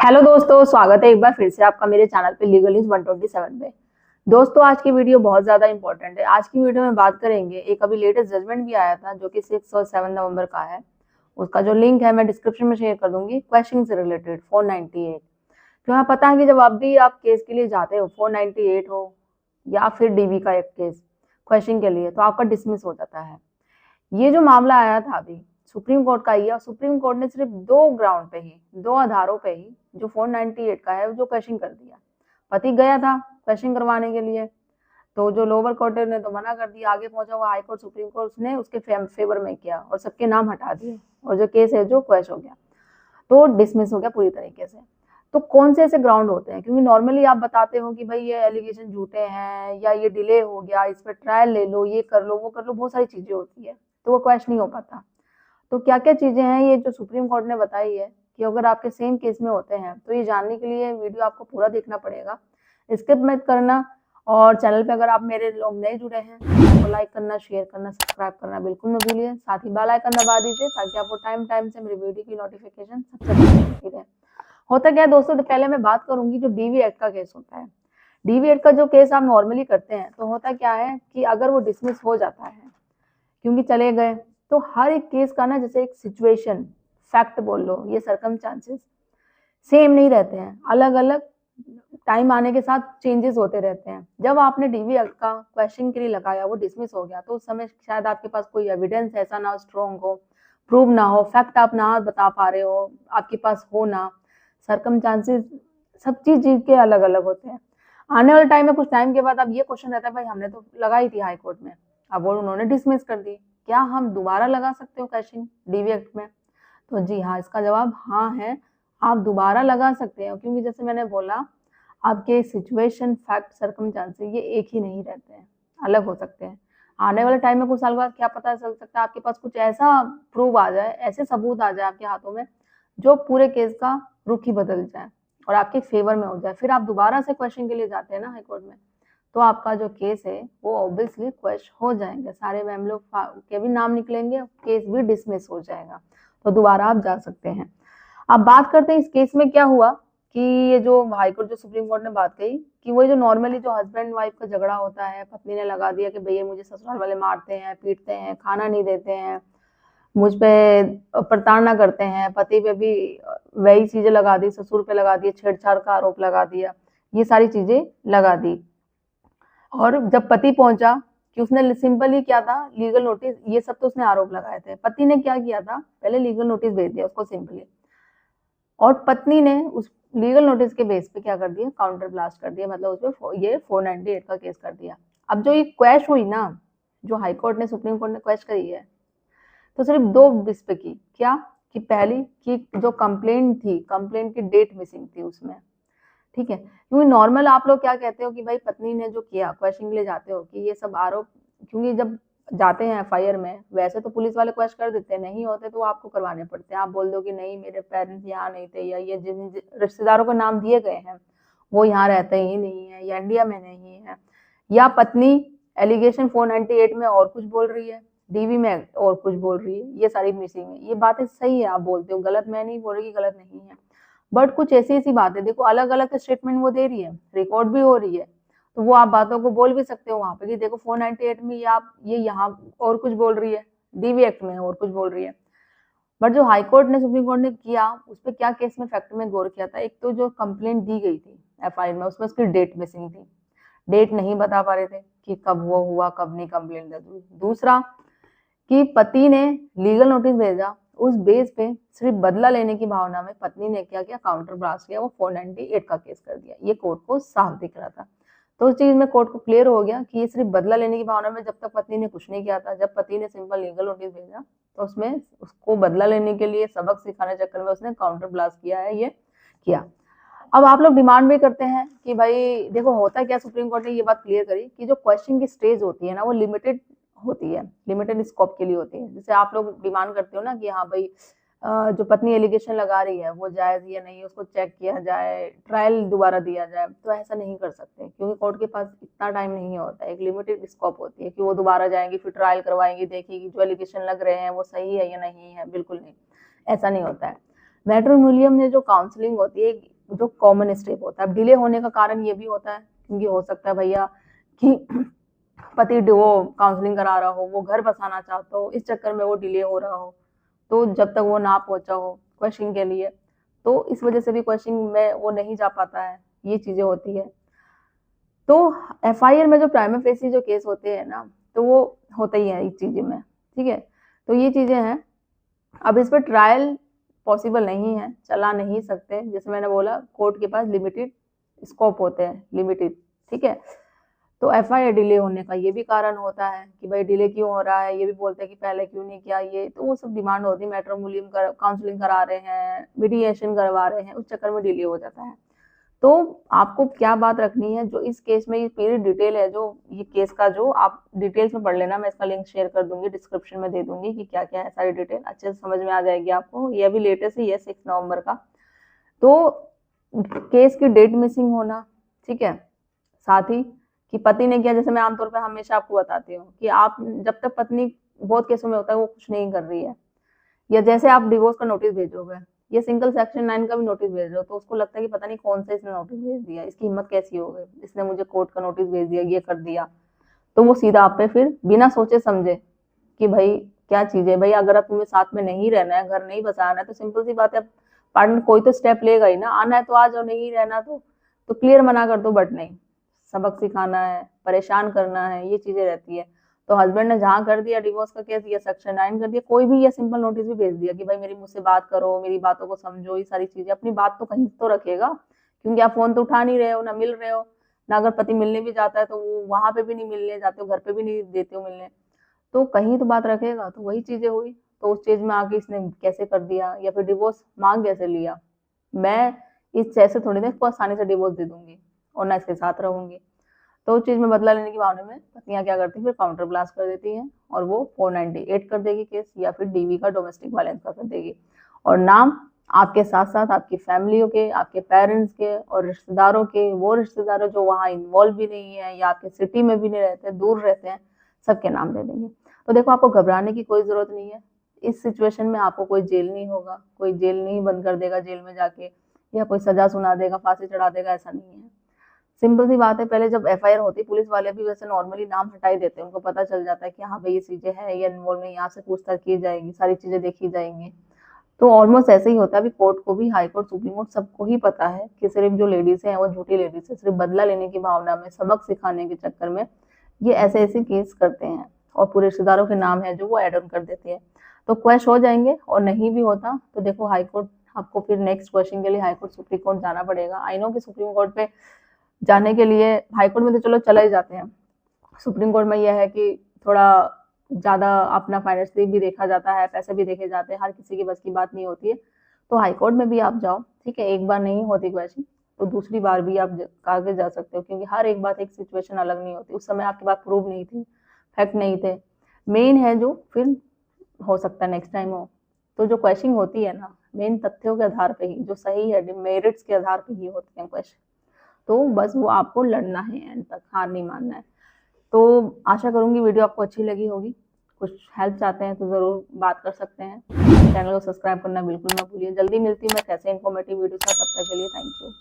Hello दोस्तों, स्वागत है एक बार फिर से आपका मेरे चैनल पे लीगल न्यूज 127 में। दोस्तों, आज की वीडियो बहुत ज्यादा इंपॉर्टेंट है। आज की वीडियो में बात करेंगे, एक अभी लेटेस्ट जजमेंट भी आया था जो कि 6 और 7 नवंबर का है। उसका जो लिंक है मैं डिस्क्रिप्शन में शेयर कर दूंगी। क्वेश्चन से रिलेटेड 498 जो है, पता है कि जब आप केस के लिए जाते हो, 498 हो या फिर डीवी का एक केस क्वेश्चन के लिए, तो आपका डिसमिस हो जाता है। ये जो मामला आया था अभी सुप्रीम कोर्ट का ही है, और सुप्रीम कोर्ट ने सिर्फ दो ग्राउंड पे ही, दो आधारों पे ही जो 498 का है जो क्वेश्चन कर दिया। पति गया था क्वेश्चन करवाने के लिए, तो जो लोअर कोर्ट ने तो मना कर दिया। आगे पहुंचा हुआ हाई कोर्ट, सुप्रीम कोर्ट, उसने उसके फेवर में किया और सबके नाम हटा दिए, और जो केस है जो क्वेश हो गया, तो डिसमिस हो गया पूरी तरीके से। तो कौन से ऐसे ग्राउंड होते हैं, क्योंकि नॉर्मली आप बताते हो कि भाई ये एलिगेशन झूठे हैं या ये डिले हो गया, इस पर ट्रायल ले लो, ये कर लो, वो कर लो, बहुत सारी चीजें होती है, तो वो क्वेश्चन नहीं हो पाता। तो क्या क्या चीजें हैं ये जो सुप्रीम कोर्ट ने बताई है कि अगर आपके सेम केस में होते हैं, तो ये जानने के लिए वीडियो आपको पूरा देखना पड़ेगा, स्किप मत करना। और चैनल पे अगर आप मेरे लोग नए जुड़े हैं तो लाइक करना, शेयर करना, सब्सक्राइब करना बिल्कुल मत भूलिए। साथ ही बेल आइकन दबा दीजिए ताकि आपको टाइम टाइम से मेरी वीडियो की नोटिफिकेशन सबसे पहले मिलती रहे। होता क्या है दोस्तों, तो पहले मैं बात करूंगी जो डीवी एक्ट का केस होता है। डीवी एक्ट का जो केस आप नॉर्मली करते हैं, तो होता क्या है कि अगर वो डिसमिस हो जाता है क्योंकि चले गए, तो हर एक केस का ना, जैसे एक सिचुएशन, फैक्ट बोल लो, ये सर्कमस्टांसेस सेम नहीं रहते हैं, अलग अलग टाइम आने के साथ चेंजेस होते रहते हैं। जब आपने डीवी एक्ट का क्वेश्चन के लिए लगाया, वो डिसमिस हो गया, तो उस समय शायद आपके पास कोई एविडेंस ऐसा ना स्ट्रॉन्ग हो, प्रूव ना हो, फैक्ट आप ना बता पा रहे हो, आपके पास हो ना, सर्कमस्टांसेस, सब चीज के अलग अलग होते हैं। आने वाले टाइम में कुछ टाइम के बाद अब ये क्वेश्चन रहता है, भाई हमने तो लगाई थी हाई कोर्ट में, अब वो उन्होंने डिसमिस कर दी, क्या हम दोबारा लगा सकते हो क्वेश्चन डीवी एक्ट में? तो जी हाँ, इसका जवाब हाँ है, आप दोबारा लगा सकते हो, क्योंकि जैसे मैंने बोला, आपके सिचुएशन, फैक्ट, सर्कमस्टांसेस ये एक ही नहीं रहते हैं, अलग हो सकते हैं। आने वाले टाइम में कुछ साल बाद क्या पता चल सकता है आपके पास कुछ ऐसा प्रूव आ जाए, ऐसे सबूत आ जाए आपके हाथों में, जो पूरे केस का रुख ही बदल जाए और आपके फेवर में हो जाए। फिर आप दोबारा से क्वेश्चन के लिए जाते हैं ना हाईकोर्ट में, तो आपका जो केस है वो ऑब्वियसली क्वेश्चन हो जाएंगे, सारे लोग के भी नाम निकलेंगे, केस भी डिसमिस हो जाएगा, तो दोबारा आप जा सकते हैं। अब बात करते हैं इस केस में क्या हुआ, कि ये जो हाईकोर्ट, जो सुप्रीम कोर्ट ने बात कही कि वो जो नॉर्मली जो हस्बैंड वाइफ का झगड़ा होता है, पत्नी ने लगा दिया कि भैया मुझे ससुराल वाले मारते हैं, पीटते हैं, खाना नहीं देते हैं, मुझ पे प्रताड़ना करते हैं, पति पे भी वही चीजें लगा दी, ससुर पे लगा दी, छेड़छाड़ का आरोप लगा दिया, ये सारी चीजें लगा दी। और जब पति पहुंचा, कि उसने सिंपल ही क्या था, लीगल नोटिस, ये सब तो उसने आरोप लगाए थे, पति ने क्या किया था, पहले लीगल नोटिस भेज दिया उसको सिंपली, और पत्नी ने उस लीगल नोटिस के बेस पे क्या कर दिया, काउंटर ब्लास्ट कर दिया, मतलब उसपे ये 498 का केस कर दिया। अब जो ये क्वैश हुई ना, जो हाईकोर्ट ने, सुप्रीम कोर्ट ने क्वैश करी है, तो सिर्फ दो बेस पे की, क्या कि पहली कि जो कंप्लेंट थी, कंप्लेंट की डेट मिसिंग थी उसमें, ठीक है। क्योंकि नॉर्मल आप लोग क्या कहते हो कि भाई पत्नी ने जो किया, क्वेश्चन के लिए जाते हो कि ये सब आरोप, क्योंकि जब जाते हैं एफआईआर में, वैसे तो पुलिस वाले क्वेश्चन कर देते हैं, नहीं होते तो आपको करवाने पड़ते हैं। आप बोल दो कि नहीं मेरे पेरेंट्स यहाँ नहीं थे, या ये जिन रिश्तेदारों को नाम दिए गए हैं वो यहाँ रहते ही नहीं है, या इंडिया में नहीं है, या पत्नी एलिगेशन 498 में और कुछ बोल रही है, डीवी में और कुछ बोल रही है, ये सारी मिसिंग है। ये बातें सही है, आप बोलते हो, गलत मैं नहीं बोल रही कि गलत नहीं है, बट कुछ ऐसी ऐसी बातें, देखो अलग अलग स्टेटमेंट वो दे रही है, रिकॉर्ड भी हो रही है, तो वो आप बातों को बोल भी सकते हो वहां पे कि देखो 498 में ये आप ये यहाँ और कुछ बोल रही है, डीवी एक्ट में और कुछ बोल रही है। बट जो हाई कोर्ट ने, सुप्रीम कोर्ट ने किया, उस पर क्या केस में फैक्ट में गौर किया था, एक तो जो कंप्लेंट दी गई थी एफआईआर में, उसमें उसकी डेट मिसिंग थी, डेट नहीं बता पा रहे थे कि कब वो हुआ, कब नहीं कंप्लेंट दर्ज हुई। दूसरा कि पति ने लीगल नोटिस भेजा, उस बेस पे सिर्फ बदला लेने की भावना में पत्नी ने क्या किया, काउंटर ब्लास्ट किया, वो 498 का केस कर दिया। ये कोर्ट को साफ दिख रहा था, तो उस चीज में कोर्ट को क्लियर हो गया कि ये सिर्फ बदला लेने की भावना में, जब तक पत्नी ने कुछ नहीं किया था, जब पति ने सिंपल लीगल नोटिस भेजा, तो उसमें उसको बदला लेने के लिए, सबक सिखाने चक्कर में उसने काउंटर ब्लास्ट किया है, ये किया। अब आप लोग डिमांड भी करते हैं कि भाई देखो होता क्या, सुप्रीम कोर्ट ने ये बात क्लियर करी कि जो क्वेश्चन की स्टेज होती है ना, वो लिमिटेड होती है, लिमिटेड स्कोप के लिए होती है। जैसे आप लोग डिमांड करते हो ना कि हाँ भाई जो पत्नी एलिगेशन लगा रही है वो जायज या नहीं, उसको चेक किया जाए, ट्रायल दोबारा दिया जाए, तो ऐसा नहीं कर सकते, क्योंकि कोर्ट के पास इतना टाइम नहीं होता है, एक लिमिटेड स्कोप होती है कि वो दोबारा जाएंगी, फिर ट्रायल करवाएंगी, देखेगी जो एलिगेशन लग रहे हैं वो सही है या नहीं है, बिल्कुल नहीं, ऐसा नहीं होता है। मैट्रिमोनियम में जो काउंसलिंग होती है, जो कॉमन स्टेप होता है। अब डिले होने का कारण ये भी होता है क्योंकि हो सकता है भैया कि पति वो काउंसलिंग करा रहा हो, वो घर बसाना चाहता हो, इस चक्कर में वो डिले हो रहा हो, तो जब तक वो ना पहुंचा हो क्वेश्चन के लिए, तो इस वजह से भी क्वेश्चन में वो नहीं जा पाता है, ये चीजें होती है। तो एफआईआर में जो प्राइमा फेसी जो केस होते हैं ना, तो वो होता ही है इस चीज में, ठीक है। तो ये चीजें हैं। अब इस पर ट्रायल पॉसिबल नहीं है, चला नहीं सकते, जैसे मैंने बोला कोर्ट के पास लिमिटेड स्कोप होते हैं, लिमिटेड, ठीक है। तो एफआईआर डिले होने का ये भी कारण होता है कि भाई डिले क्यों हो रहा है, ये भी बोलते हैं कि पहले क्यों नहीं किया, ये तो वो सब डिमांड होती है। मैट्रिमोनियम काउंसलिंग करा रहे हैं, मीडिएशन करवा रहे हैं, उस चक्कर में डिले हो जाता है। तो आपको क्या बात रखनी है, जो इस केस में ये पूरी डिटेल है, जो ये केस का जो आप डिटेल्स में पढ़ लेना, मैं इसका लिंक शेयर कर दूंगी, डिस्क्रिप्शन में दे दूंगी कि क्या क्या है, सारी डिटेल अच्छे से समझ में आ जाएगी आपको। ये अभी लेटेस्ट ही है 6 नवंबर का। तो केस की डेट मिसिंग होना, ठीक है, साथ ही कि पति ने किया, जैसे मैं आमतौर पर हमेशा आपको बताती हूँ कि आप जब तक पत्नी, बहुत केसों में होता है वो कुछ नहीं कर रही है, या जैसे आप डिवोर्स का नोटिस भेजोगे, ये सिंगल सेक्शन 9 का भी नोटिस भेज रहे हो, तो उसको लगता है कि पता नहीं कौन सा इसने नोटिस भेज दिया, इसकी हिम्मत कैसी हो गई, इसने मुझे कोर्ट का नोटिस भेज दिया, ये कर दिया। तो वो सीधा आप पे फिर बिना सोचे समझे कि भाई क्या चीज है, भाई अगर तुम्हें साथ में नहीं रहना है, घर नहीं बसाना है, तो सिंपल सी बात है, पार्टनर कोई तो स्टेप लेगा ही ना, आना है तो आ जाओ, नहीं रहना तो क्लियर मना कर दो, बट नहीं, सबक सिखाना है, परेशान करना है, ये चीजें रहती है। तो हस्बैंड ने जहाँ कर दिया डिवोर्स का केस, या सेक्शन 9 कर दिया, कोई भी ये सिंपल नोटिस भी भेज दिया कि भाई मेरी मुझसे बात करो, मेरी बातों को समझो, ये सारी चीजें, अपनी बात तो कहीं तो रखेगा, क्योंकि आप फोन तो उठा नहीं रहे हो, ना मिल रहे हो, ना अगर पति मिलने भी जाता है तो वो वहां पे भी नहीं मिलने जाते हो, घर पे भी नहीं देते हो मिलने, तो कहीं तो बात रखेगा। तो वही चीजें हुई, तो उस चीज में आके इसने कैसे कर दिया, या फिर डिवोर्स मांग कैसे लिया। मैं इस ऐसे थोड़ी ना इसको आसानी से डिवोर्स दे दूंगी और ना इसके साथ रहूंगी। तो उस चीज में बदला लेने की भावना में पत्नियां क्या करती हैं, फिर काउंटर ब्लास्ट कर देती हैं और वो 498 कर देगी केस, या फिर डीवी का, डोमेस्टिक वायलेंस का कर देगी। और नाम आपके साथ साथ आपकी फैमिलियों के, आपके पेरेंट्स के और रिश्तेदारों के, वो रिश्तेदारों जो वहाँ इन्वॉल्व भी नहीं है या आपके सिटी में भी नहीं रहते, दूर रहते हैं, सबके नाम दे देंगे। तो देखो, आपको घबराने की कोई जरूरत नहीं है। इस सिचुएशन में आपको कोई जेल नहीं होगा, कोई जेल नहीं बंद कर देगा जेल में जाके, या कोई सजा सुना देगा, फांसी चढ़ा देगा, ऐसा नहीं है। सिंपल सी बात है, पहले जब एफआईआर होती, पुलिस वाले भी वैसे नॉर्मली नाम हटा ही देते हैं, उनको पता चल जाता है कि हाँ भाई ये चीजें हैं, ये इन्वॉल्व नहीं, यहाँ से पूछताछ की जाएगी, सारी चीजें देखी जाएंगी। तो ऑलमोस्ट ऐसे ही होता है। अभी कोर्ट को भी, हाई कोर्ट, सुप्रीम कोर्ट, सबको ही पता है कि सिर्फ जो लेडीज हैं वो झूठी लेडीज है, सिर्फ बदला लेने की भावना में, सबक सिखाने के चक्कर में ये ऐसे ऐसे केस करते हैं, और पूरे रिश्तेदारों के नाम है जो वो एड ऑन कर देते हैं। तो क्वेश्चन हो जाएंगे, और नहीं भी होता तो देखो हाई कोर्ट, आपको फिर नेक्स्ट क्वेश्चन के लिए हाई कोर्ट, सुप्रीम कोर्ट जाना पड़ेगा। आई नो कि सुप्रीम कोर्ट पे जाने के लिए, हाई कोर्ट में तो चलो चले ही जाते हैं, सुप्रीम कोर्ट में यह है कि थोड़ा ज्यादा अपना फाइनेंशियली भी देखा जाता है, पैसे भी देखे जाते हैं, हर किसी की बस की बात नहीं होती है। तो हाई कोर्ट में भी आप जाओ, ठीक है, एक बार नहीं होती क्वेश्चन तो दूसरी बार भी आप आगे जा सकते हो, क्योंकि हर एक बात, एक सिचुएशन अलग नहीं होती। उस समय आपके पास प्रूफ नहीं थी, फैक्ट नहीं थे, मेन है जो फिर हो सकता है नेक्स्ट टाइम हो। तो जो क्वेश्चन होती है ना, मेन तथ्यों के आधार पे ही, जो सही है, मेरिट्स के आधार पे ही होते हैं क्वेश्चन। तो बस वो आपको लड़ना है, एंड तक हार नहीं मानना है। तो आशा करूंगी वीडियो आपको अच्छी लगी होगी। कुछ हेल्प चाहते हैं तो ज़रूर बात कर सकते हैं। चैनल को सब्सक्राइब करना बिल्कुल ना भूलिए। जल्दी मिलती हूँ मैं कैसे इन्फॉर्मेटिव वीडियो के साथ, तब तक के लिए थैंक यू।